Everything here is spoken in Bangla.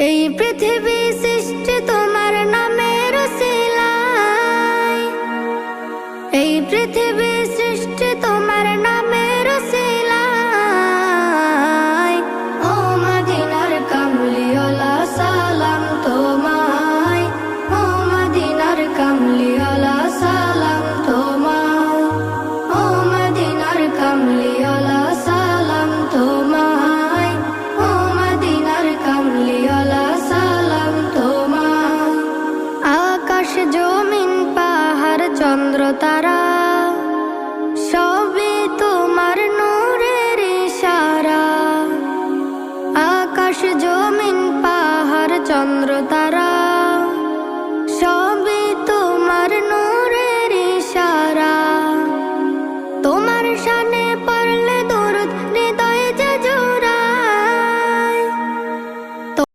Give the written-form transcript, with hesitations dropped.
এই পৃথিবী সৃষ্টি তোমার নামের উসিলায়, এই পৃথিবী সৃষ্টি তোমার নামের উসিলায়। ও মদিনার কামলিওয়ালা সালাম তোমায়, ও মদিনার কামলিওয়ালা সালাম তোমায়, ও মদিনার কামলিওয়ালা সালাম তোমায়, ও মদিনার কামলিওয়ালা সালাম তোমায়। আকাশ জমিন পাহাড় চন্দ্র তারা সবই তোমার নূরের ইশারা। আকাশ জমিন পাহাড় চন্দ্র তারা